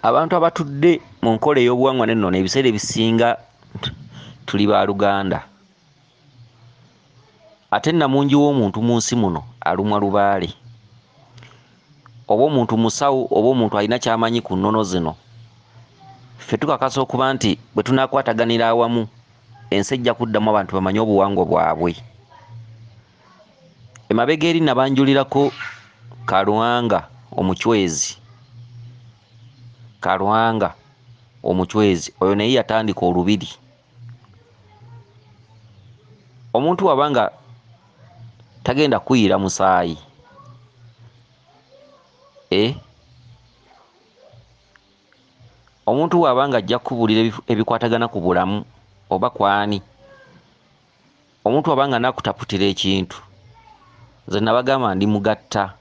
Abantu abatudde mu nkola ey'obuwangwa n'ennono ebiseera ebisinga tuli ba Luganda. Ate namungi w'omuntu mu nsi muno alumwa lubaale. Oba omuntu musawo oba omuntu alina ky'amanyi ku nnono zino. Ffe tukakasa okuba nti bwe tunaakwataganira awamu ensi ejja kuddamu abantu bamanye obuwangwa bwabwe. Emabega eri nabanjulirako Kalwanga omucwezi. Kalwanga omucwezi oyo naye yatandika olubiri. Omuntu wabanga tagenda kuyira musaayi omuntu wabanga ajja kubuulira ebikwatagana ku bulamu oba kwani, omuntu wabanga nakutaputira ekintu nze nabagamba ndi mugatta.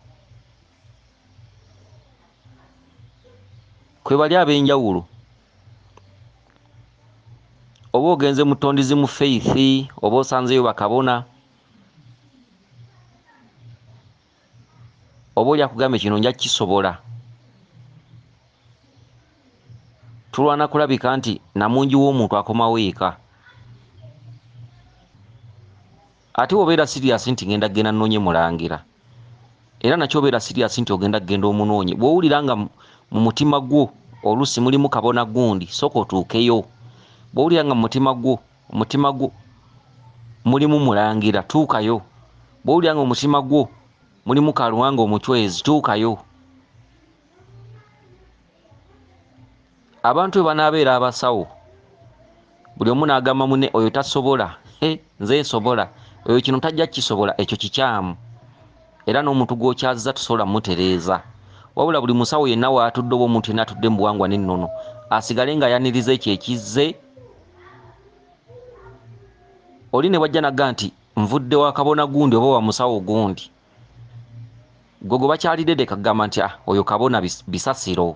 Kwe bali ab'enjawulo oba ogenze mu ttondizi mu Faith oba osanzeyo bakabona oba oli akugambe kino nja kisobola, tulwana kulabika nti namungi w'omuntu akomawo eka. Ate obeera serious nti ngenda kgenda nnoonye Mulangira, era nakyo obeera serious nti ogenda kgenda omunoonye, bw'owulira nga mu mutima gwo oluusi mulimu kabona gundi sooka otuukeyo. Bw'owulira nga mu mutima gwo mulimu Mulangira, tuukayo. Bw'owulira nga mu mutima gwo mulimu Kalwanga omucwezi, tuukayo. Abantu bwe banaabeera abasawo, buli omu n'agamba munne oyo tasobola, nze nsobola, oyo kino tajja kisobola, ekyo kikyamu. Era n'omuntu gw'okyazizza tosobola mutereeza. Wabula buli musawo yenna w'atudde oba omuntu yenna atudde mu buwangwa n'ennono asigale ng'ayaniriza ekyo ekizze. Oli ne wajja nagga nti nvudde wa kabona gundi oba wa musawo gundi, gwe gwe bakyalidde kagamba nti oyo kabona bisasiro,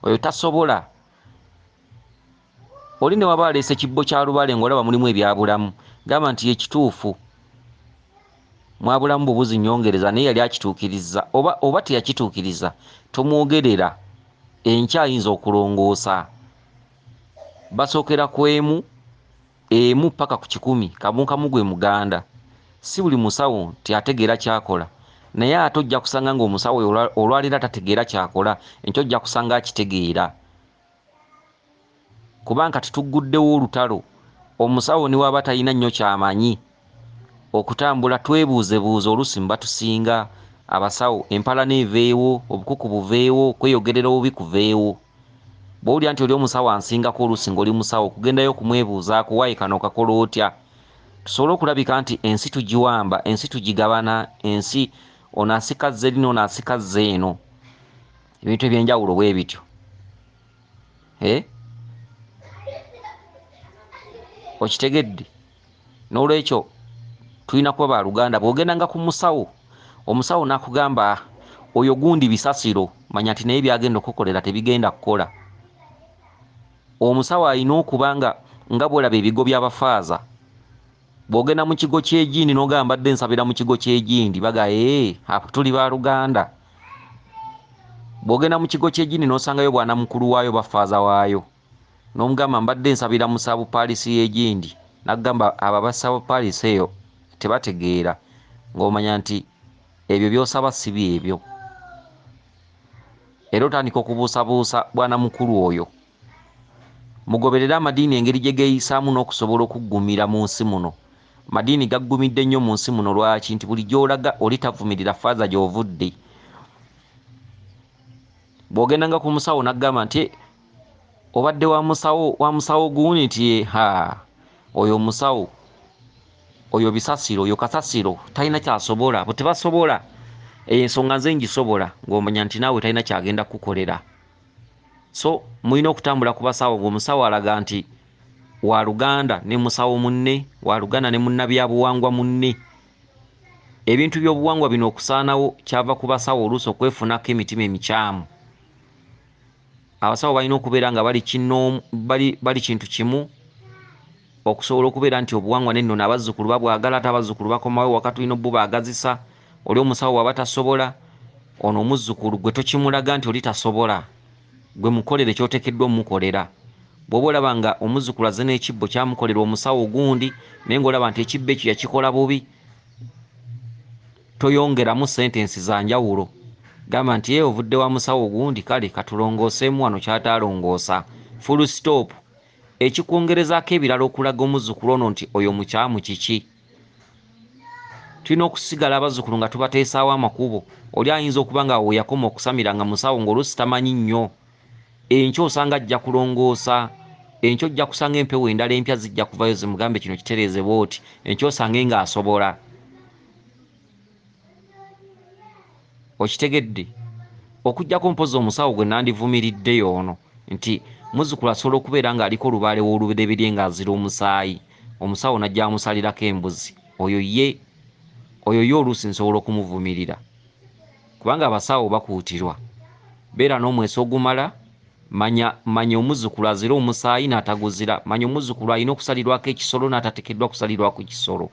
oyo tasobola. Oli ne waba aleese ekibbo kya lubaale ng'olaba mulimu ebyabulamu, gamba nti ekituufu mwabulamu bubuzi nnyongereza, naye yali akituukiriza oba teyakituukiriza tomwogerera, enkya ayinza okulongoosa. Basookera ku emu paka ku 10, kamu kamu gwe muganda. Si buli musawo nti ategeera kyakola, naye ate ojja kusanga ng'omusawo olwalira tategeera kyakola, enkyo ojja kusanga akitegeera. Kubanga tetuguddewo olutalo, omusawo ne waba talina nnyo ky'amanyi okutambula, twebuuzebuuze oluusi mba tusinga abasawo, empalana eveewo, obukuku buveewo, kweyogerera obubi kuveewo. Bw'owulira nti oli omusawo ansingako oluusi ng'oli musawo, kugendayo kumwebuuzaako, waayi kano okakola otya? Tusobole okulabika nti ensi tugiwamba, ensi tugigabana, ensi ono asikazze lino, ono asikazze eno, ebintu eby'enjawulo bwe bityo. Okitegedde? N'olwekyo tulina kuba ba Luganda. Bw'ogendanga ku musawo, omusawo n'akugamba oyo gundi bisasiro, manya nti naye byagenda okukolera tebigenda kukola. Omusawo alina okuba nga bw'olaba ebigo by'abafaaza, bw'ogenda mu kigo ky'egindi n'ogamba mbadde nsabira mu kigo ky'egindi, baga tuli ba Luganda. Bw'ogenda mu kigo ky'egindi n'osangayo bwana mukulu waayo bafaaza waayo, n'omugamba mbadde nsabira mu saabupaalisi y'egindi, n'agamba abo abasaabupaalisi eyo tebategeera, ng'omanya nti ebyo by'osaba si byebyo. Era otandika okubuusabuusa bwana mukulu oyo. Mugoberere amadiini engeri gye geeyisaamu n'okusobola okuggumira mu nsi muno. Madiini gaggumidde nnyo mu nsi muno. Lwaki? Nti buli gy'olaga oli tavumirira faaza gy'ovudde. Bw'ogendanga ku musawo n'aggamba nti obadde wa musawo gundi nti oyo omusawo oyo bisasiro, oyo kasasiro, talina kyasobola. Bwe tebasobola ensonga nze ngisobola, ng'omanya nti naawe talina kyagenda kukolera. So mulina okutambula ku basawo, ng'omusawo alaga nti wa Luganda ne musawo munne, wa Luganda ne munnabyabuwangwa munne. Ebintu by'obuwangwa bino okusaanawo kyava ku basawo oluusi okwefunako emitima emikyamu. Abasawo balina okubeera nga bali kintu kimu, okusobola okubeera nti obuwangwa n'ennono abazzukulu babwagala, ate abazzukulu bakomawo wakati tulina bubaagazisa. Oli omusawo waba tasobola, ono omuzzukulu gwe tokimulaga nti oli tasobola, gwe mukolere kyotekeddwa omukolera. Bw'oba olaba nga omuzzukulu azze n'ekibbo kyamukolera omusawo gundi naye ng'olaba nti ekibbo ekyo yakikola bubi, toyongeramu sentensi za njawulo. Gamba nti ovudde wa musawo gundi, kale katulongooseemu wano kyataalongoosa. Full stop. Ekikwongerezaako ebirala okulaga omuzzukulu ono nti oyo mukyamu kiki. Tulina okusigala abazzukulu nga tubateesaawo amakubo. Oli ayinza okuba nga we yakoma okusamira nga musawo ng'oluusi tamanyi nnyo. Enkya osanga ajja kulongoosa. Enkya ojja kusanga empewo endala empya zijja kuvayo zimugambe kino kitereeze bw'oti. Enkya osange ng'asobola. Okitegedde? Okuggyako mpozi omusawo gwe nandivumiriddeyo ono nti muzzukulu asobola okubeera ng'aliko olubaale w'olubereberye ng'azira omusaayi, omusawo najja amusalirako embuzi. Oyo ye oluusi nsobola okumuvumirira. Kubanga abasawo bakuutirwa. Beera n'omweso ogumala, manya omuzzukulu azira omusaayi n'ataguzira. Manya omuzzukulu alina okusalirwako ekisolo n'atateekeddwa kusalirwako kisolo.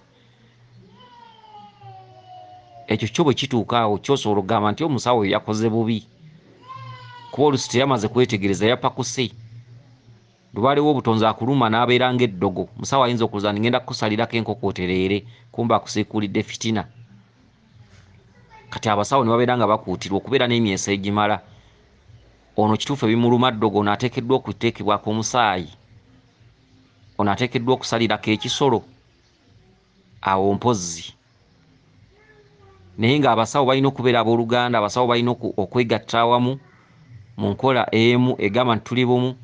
Ekyo kyo bwe kituuka awo kyosobola okugamba nti omusawo oyo yakoze bubi. Kuba oluusi teyamaze kwetegereza, yapakuse. Lubaale w'obutonzi akuluma n'abeera ng'eddogo. Musawo ayinza okuloza nti ngenda kukusalirako enkoko otereere, kumbe akusiikulidde fitina. Kati abasawo ne babeera nga bakuutirwa okubeera n'emyeso egimala. Ono kituufu ebimuluma ddogo, ono ateekeddwa okuteekebwako omusaayi. Ono ateekeddwa okusalirako ekisolo. Awo mpozzi. Naye ng'abasawo balina okubeera abooluganda, abasawo balina okwegatta awamu mu nkola emu egamba nti tuli bumu.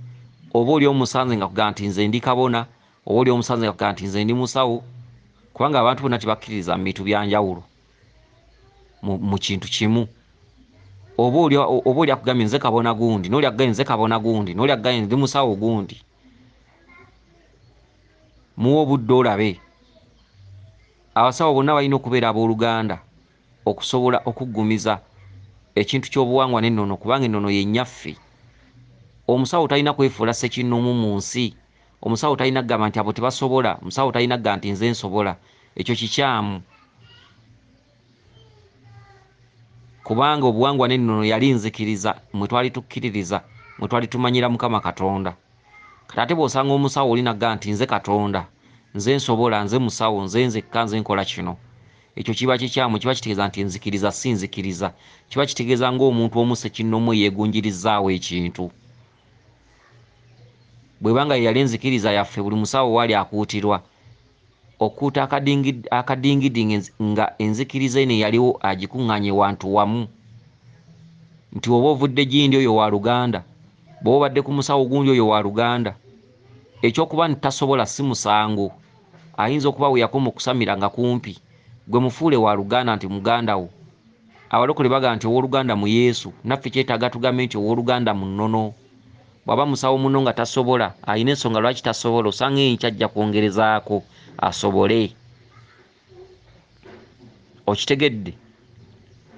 Oba oli omusanze nga kugamba nti nze ndi kabona, oba oli omusanze nga kugamba nti nze ndi musawo. Kubanga abantu bonna tebakkiririza mu bintu bya njawulo mu kintu kimu. Oba oli akugambye nze kabona gundi, n'oli akugambye nze kabona gundi, n'oli akugambye ndi musawo gundi. Muwe obudde olabe. Abasawo bonna balina okubeera abooluganda okusobola okuggumiza ekintu ky'obuwangwa n'ennono, kubanga ennono ye nnyaffe. Omusawo talina kwefuula ssekinnomu mu nsi. Omusawo talina kugamba nti abo tebasobola. Omusawo talina kugamba nti nze nsobola. Ekyo kikyamu. Kubanga obuwangwa n'ennono yali nzikiriza mwe twali tukkiririza, mwe twali tumanyira Mukama Katonda. Kati ate bw'osanga omusawo oli nagamba nti nze Katonda, nze nsobola, nze musawo, nze nzekka, nze nkola kino. Ekyo kiba kikyamu, kiba kitegeeza nti nzikiriza si nzikiriza. Kiba kitegeeza ng'omuntu omu ssekinnomu yeegunjirizzaawo ekintu. Bw'ebanga ye yali enzikiriza yaffe, buli musawo waali akuutirwa okuuta akadingidi nga enzikiriza eno yaliwo agikuŋŋaanye wantu wamu. Nti oba ovudde gindi oyo wa Luganda, bw'oba obadde ku musawo gundi oyo wa Luganda. Ekyokuba nti tasobola si musango. Ayinza okuba we yakoma okusamira nga kumpi. Gwe mufuule wa Luganda nti muganda wo. Abalokole bagamba nti owooluganda mu Yesu. Naffe kyetaaga tugambe nti owooluganda munnono. Bw'aba musawo muno nga tasobola, alina ensonga lwaki tasobola, osanga enkya ajja kwongerezaako asobole. Okitegedde?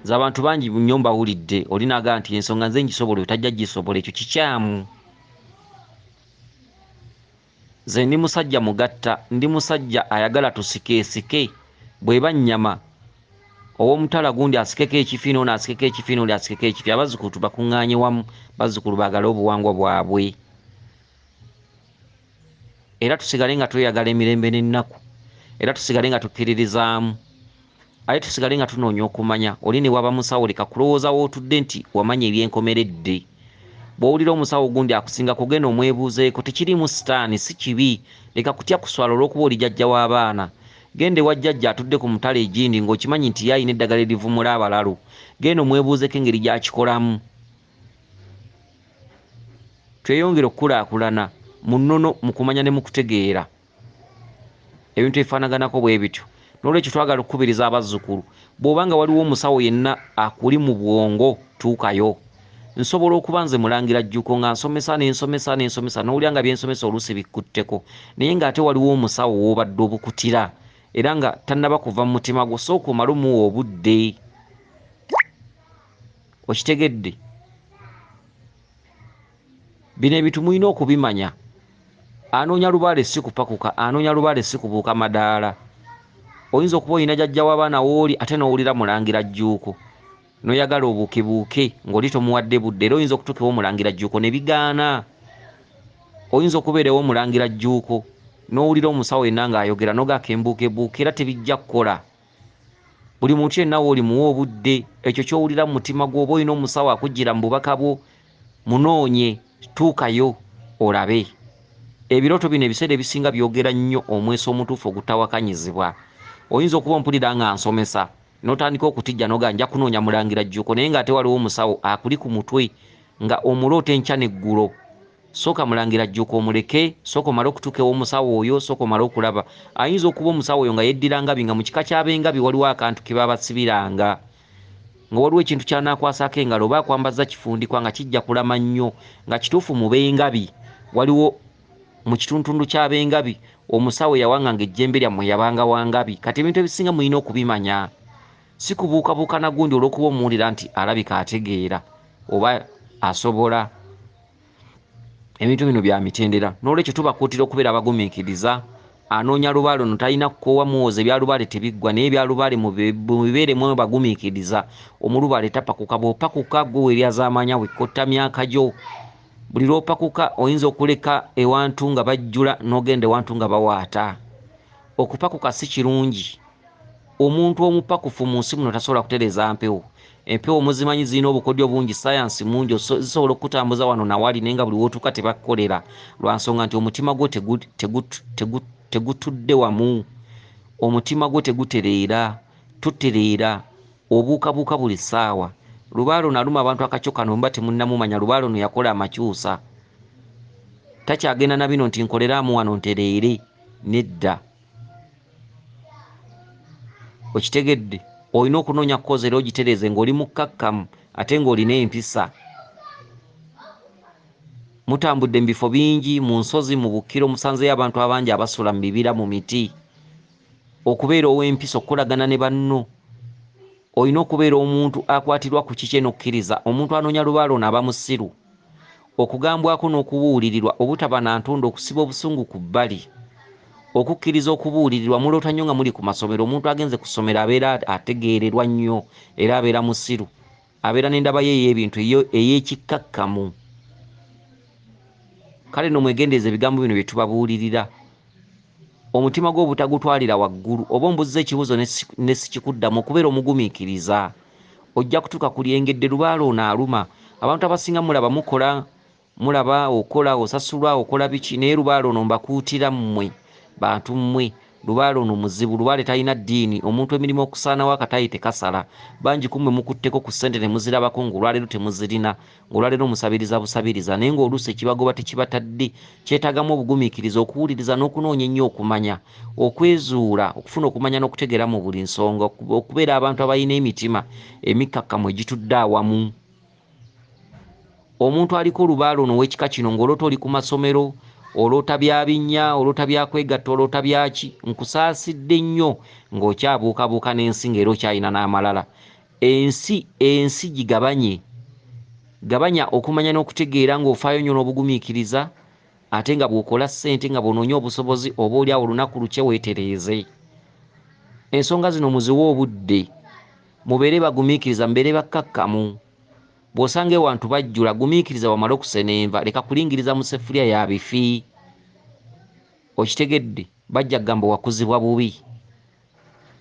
Nze abantu bangi nnyo mbawulidde, oli n'agamba nti ensonga nze ngisobola, oyo tajja gisobola. Ekyo kikyamu. Nze ndi musajja mugatta, ndi musajja ayagala tusikeesike. Bw'eba nnyama, ow'omutala gundi asikeko ekifiina, ono asikeko ekifiina, oli asikeko ekifiina. Abazzukulu tubakuŋŋaanye wamu, bazzukulu baagale obuwangwa bwabwe. Era tusigale nga tweyagala emirembe n'ennaku. Era tusigale nga tukkiririzaamu. Ate tusigale nga tunoonya okumanya. Oli ne waba musawo, leka kulowooza w'otudde nti wamanya ebyenkomeredde. Bw'owulira omusawo gundi akusinga kugenda omwebuuzeeko, tekiriimu sitaani, si kibi. Leka kutya kuswala olw'okuba oli jjajja w'abaana. Gende wa jjajja atudde ku mutala egindi ng'okimanyi nti ye alina eddagala erivumula abalalu. Genda omwebuuzeko engeri gy'akikolamu. Tweyongere okukulaakulana mu nnono mu kumanya ne mu kutegeera. Ebintu ebifaanaganako bwe bityo. N'olwekyo twagala okukubiriza abazzukulu. Bw'obanga waliwo omusawo yenna akuli mu bwongo, tuukayo. Nsobola okuba nze Mulangira Jjuuko nga nsomesa n'owulira nga byensomesa oluusi bikkutteko. Naye ng'ate waliwo omusawo w'obadde obukutira. Era nga tannaba kuva mu mutima gwo, sooka omale omuwa obudde. Okitegedde? Bino ebintu mulina okubimanya. Anoonya lubaale si kupakuka, anoonya lubaale si kubuuka madaala. Oyinza okuba olina jjajja w'abaana w'oli ate n'owulira Mulangira Jjuuko. noyagala obuukebuuke ng'oli tomuwadde budde era oyinza okutuuka Omulangira Jjuuko ne bigaana. Oyinza okubeera Omulangira Jjuuko n'owulira omusawo yenna ng'ayogera nogaka embuukebuuke era tebijja kukola. Buli muntu yenna wooli muwa obudde, ekyo ky'owulira mu mutima gwo. Oba olina omusawo akujjira mu bubaka bwo, munoonye, tuukayo olabe. Ebirooto bino ebiseera ebisinga byogera nnyo omweso omutuufu ogutawakanyizibwa. Oyinza okuba ompulira nga nsomesa n'otandika okutijja noga nja kunoonya Mulangira Jjuuko naye ng'ate waliwo omusawo akuli ku mutwe nga omuloota enkya n'eggulo. Sooka Mulangira Jjuuko omuleke, sooka omale okutuuka ew'omusawo oyo, sooka omale okulaba. Ayinza okuba omusawo oyo nga yeddira ngabi, nga mu kika ky'abengabi waliwo akantu ke baba basibiranga, nga waliwo ekintu ky'anaakwasako engalo oba akwambaza kifundikwa nga kijja kulama nnyo, nga kituufu mu bengabi waliwo mu kituntundu ky'abengabi omusawo yawanganga ejjembe lyammwe yabanga wangabi. Kati ebintu ebisinga mulina okubimanya, si kubuukabuuka na gundi olw'okuba omuwulira nti alabika ategeera oba asobola. Ebintu bino bya mitendera, n'olwekyo tubakuutira okubeera abagumiikiriza. Anoonya lubaale ono talina kukoowa muwoza, ebyalubaale tebiggwa, naye ebyalubaale mubibeeremu bagumiikiriza. Omulubaale tapakuka, bw'opakuka gwe weeryazaamanya wekkotta myaka gyo. Buli lw'opakuka oyinza okuleka ewantu nga bajjula n'ogenda ewantu nga bawaata. Okupakuka si kirungi. Omuntu omupakufu mu nsi muno tasobola kutereeza mpewo. Empewo muzimanyi zirina obukodyo bungi, sayansi mungi, zisobola okutambuza wano nawali naye nga buli wootuuka tebakukolera, lwa nsonga nti omutima gwo tegutudde wamu. Omutima gwo tegutereera, tutereera, obuukabuuka buli ssaawa. Lubaale ono aluma abantu akacyo kano mba temunnamumanya. Lubaale ono yakola amakyusa, takyagenda na bino nti nkoleramu wano ntereere, nedda. Okitegedde? Olina okunoonya kukoza era ogitereeze ng'oli mukkakkamu ate ng'olina empisa. Mutambudde mu bifo bingi, mu nsozi, mu bukkiro, musanzeyo abantu abangi abasula mu bibira, mu miti. Okubeera ow'empisa, okukolagana ne banno. Olina okubeera omuntu akwatirwa ku kiki n'okkiriza. Omuntu anoonya lubaale ono aba musiru. Okugambwako n'okubuulirirwa, obutaba na ntondo, okusiba obusungu ku bbali, okukkiriza okubuulirirwa. Muloota nnyo nga muli ku masomero. Omuntu agenze ku ssomero abeera ategeererwa nnyo era abeera musiru, abeera n'endaba ye ey'ebintu ey'ekikkakkamu. Kale no mwegendeeza ebigambo bino bye tubabuulirira. Omutima gwo obutagutwalira waggulu, oba ombuuza ekibuuzo ne sikikuddamu, okubeera omugumiikiriza. Ojja kutuuka ku lyengedde. Lubaale ono aluma. Abantu abasinga mulaba mukola, mulaba okola, osasulwa, okola biki, naye lubaale ono mbakuutira mmwe bantu mmwe. Lubaale ono muzibu. Lubaale talina ddiini. Omuntu emirimu okusaanawo akatayi tekasala. Bangi kummwe mukutteko ku ssente ne muzirabako ng'olwaleero temuzirina, ng'olwaleero musabiriza busabiriza, naye ng'oluusi ekibagoba tekibatadde. Kyetaagamu obugumiikiriza, okuwuliriza n'okunoonya ennyo okumanya, okwezuula, okufuna okumanya n'okutegeera mu buli nsonga, okubeera abantu abalina emitima emikkakkamu egitudde awamu. Omuntu aliko olubaale ono w'ekika kino ng'oloota oli ku masomero, oloota bya binnya, oloota bya kwegatta, oloota byaki, nkusaasidde nnyo ng'okyabuukabuuka n'ensi ng'era okyalina n'amalala. Ensi gigabanye. Gabanya okumanya n'okutegeera ng'ofaayo nnyo n'obugumiikiriza, ate nga bw'okola ssente, nga bw'onoonya obusobozi, oba oli awo olunaku lukye weetereeze. Ensonga zino muziwe obudde, mubeere bagumiikiriza, mubeere bakkakkamu. Bw'osanga ewantu bajjula, gumiikiriza wamale okusenenva, leka kulingiriza mu seffuliya ya bifi. Okitegedde? Bajja kugamba wakuzibwa bubi.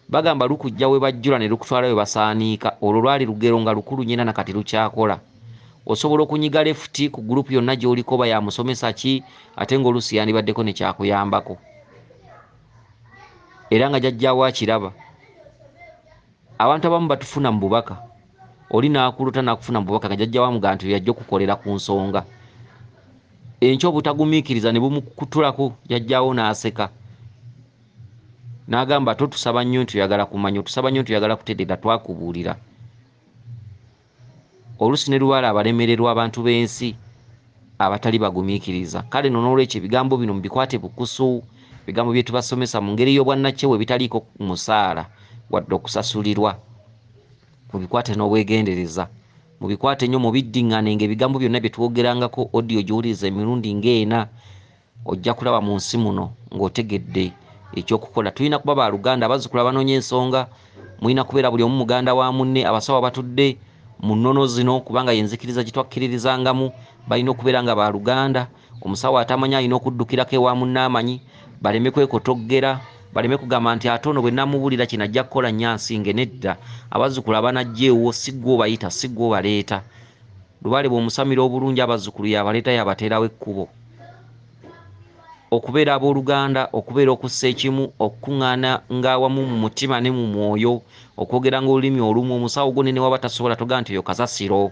Bagamba lukujja we bajjula ne lukutwala we basaaniika. Olwo lwali lugero nga lukulu nnyina na kati lukyakola. Osobola okunyiga lefuti ku gurupu yonna gy'oliko oba ya musomesa ki, ate ng'oluusi yandibaddeko ne kyakuyambako. Era nga jjajjaawo akiraba. Abantu abamu batufuna mu bubaka. Oli n'akulota n'akufuna mu bubaka nga jjajjaawo amugamba nti yajja okukolera ku nsonga. Enkya obutagumiikiriza ne bumukutulako, jjajjaawo n'aseka. N'agamba totusaba nnyo nti oyagala kumanya, otusaba nnyo nti oyagala kutereera, twakubuulira. Oluusi ne lubaale abalemererwa abantu b'ensi abatali bagumiikiriza. Kale no n'olwekyo ebigambo bino mubikwate bukusu, ebigambo bye tubasomesa mu ngeri y'obwannakyewe ebitaliiko musaala wadde okusasulirwa. Mubikwate n'obwegendereza, mubikwate nnyo, mubiddiŋŋane ng'ebigambo byonna bye twogerangako audio gy'owuliriza emirundi ng'ena, ojja kulaba mu nsi muno ng'otegedde ekyokukola. Tulina kuba baaluganda abazzukulu abanoonya ensonga, mulina kubeera buli omu muganda wa munne. Abasawo abatudde munnono zino kubanga yenzikiriza gitwakkiririzangamu balina okubeera nga baluganda. Omusawo atamanya alina okuddukirako ewa munnaamanyi, baleme kwekotoggera, baleme kugamba nti ate ono bwe namubuulira kino ajja kukola nnyansinge. Nedda, abazzukulu abanajja ewo si ggwe obayita, si ggwe obaleeta. Lubaale bw'omusamira obulungi abazzukulu yabaleeta yabateerawo ekkubo. Okubeera abooluganda, okubeera okussa ekimu, okukuŋŋaana ng'awamu mu mutima ne mu mwoyo, okwogera ng'olulimi olumu. Omusawo gwo ne waba tasobola togaa nti oyo kasasiro,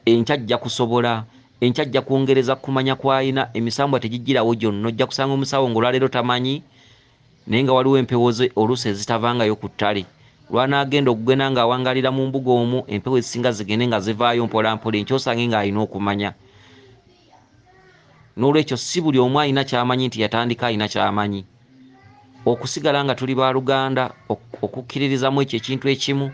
enkya ajja kusobola, enkya ajja kwongereza kumanya kw'alina. Emisambwa tegijjirawo gyonna, ojja kusanga omusawo ng'olwaleero tamanyi naye nga waliwo empewo ze oluusi ezitavangayo ku ttale. Lwanaagenda okugenda ng'awangalira mu mbuga omwo, empewo ezisinga zigende nga zivaayo mpola mpola, enkya osange ng'alina okumanya. N'olwekyo si buli omu alina ky'amanyi nti yatandika alina ky'amanyi. Okusigala nga tuli baaluganda, okukkiririzamu ekyo ekintu ekimu,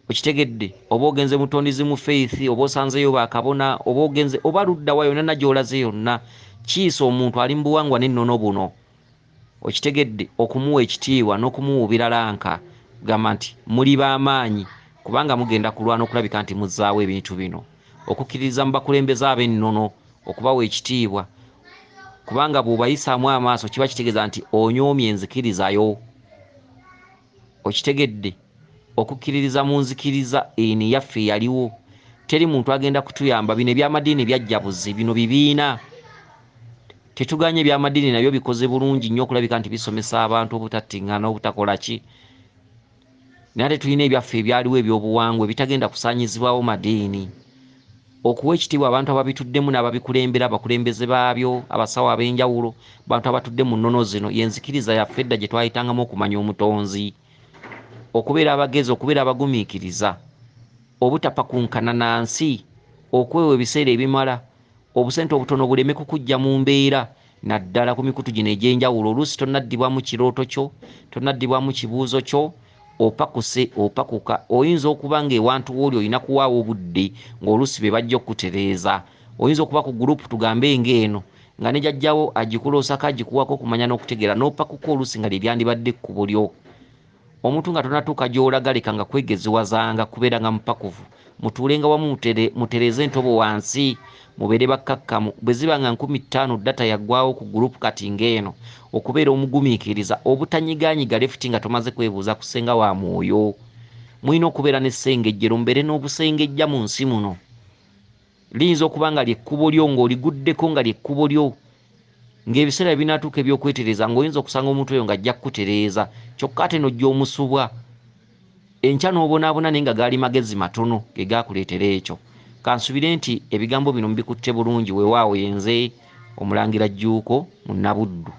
okitegedde. Oba ogenze mutondizi mu faith, oba osanzeyo bakabona, oba ogenze oba ludda wa yonna gy'olaze yonna, kiyisa omuntu ali mu buwangwa n'ennono buno. Okitegedde, okumuwa ekitiibwa n'okumuwa obiralanka, gamba nti muli b'amaanyi kubanga mugenda kulwana okulabika nti muzzaawo ebintu bino. Okukkiririza mu bakulembeze ab'ennono, okubawa ekitiibwa, kubanga bw'obayisaamu amaaso kiba kitegeeza nti onyoomye enzikirizayo. Okitegedde, okukkiririza mu nzikiriza eno eyaffe yaliwo. Teri muntu agenda kutuyamba. Bino eby'amadiini byajja buzi, bino bibiina. Tetuganye eby'amadiini nabyo bikoze bulungi nnyo okulabika nti bisomesa abantu obutattingana, obutakola ki. Naye ate tulina ebyaffe ebyaliwo eby'obuwangwa ebitagenda kusaanyizibwawo madiini. Okuwa ekitiibwa abantu ababituddemu n'ababikulembera, abakulembeze baabyo, abasawo ab'enjawulo, bantu abatudde mu nnono zino, yenzikiriza yaffe edda gye twayitangamu okumanya omutonzi. Okubeera abagezi, okubeera abagumiikiriza, obutapakunkana na nsi, okwewa ebiseera ebimala, obusente obutono buleme kukujja mu mbeera, naddala ku mikutu gino egy'enjawulo. Oluusi tonnaddibwamu kirooto kyo, tonnaddibwamu kibuuzo kyo, opakuse opakuka. Oyinza okuba ng'ewantu w'oli olina kuwaawo obudde ng'oluusi be bajja okukutereeza. Oyinza okuba ku gurupu tugambe ng'eno nga ne jjajjawo agikuloosako agikuwako okumanya n'okutegeera, n'opakuka oluusi nga lyebyandibadde ekkubo lyo. Omuntu nga tonatuuka gy'olaga lekanga kwegezewazanga, kubeera nga mupakuvu. Mutuulenga wamu mutereeze entobo wansi, mubeere bakkakkamu. Bwe ziba nga 5000 data yaggwawo ku gurupu kati ng'eno, okubeera omugumiikiriza, obutanyigaanyiga lefuti nga tomaze kwebuuza ku ssenga wa mwoyo. Mulina okubeera n'essengejjero, mubeere n'obusengejja mu nsi muno. Liyinza okuba nga ly'ekkubo lyo ng'oliguddeko nga ly'ekkubo lyo, ng'ebiseera binaatuuka eby'okwetereeza ng'oyinza okusanga omuntu oyo ng'ajja kukutereeza, kyokka ate n'ojja omusubwa. Enkya n'obonaabona naye nga gaali magezi matono ge gaakuleetera ekyo. Kansubire nti ebigambo bino mubikutte bulungi. Weewaawo yenze Omulangira Jjuuko Munabuddu.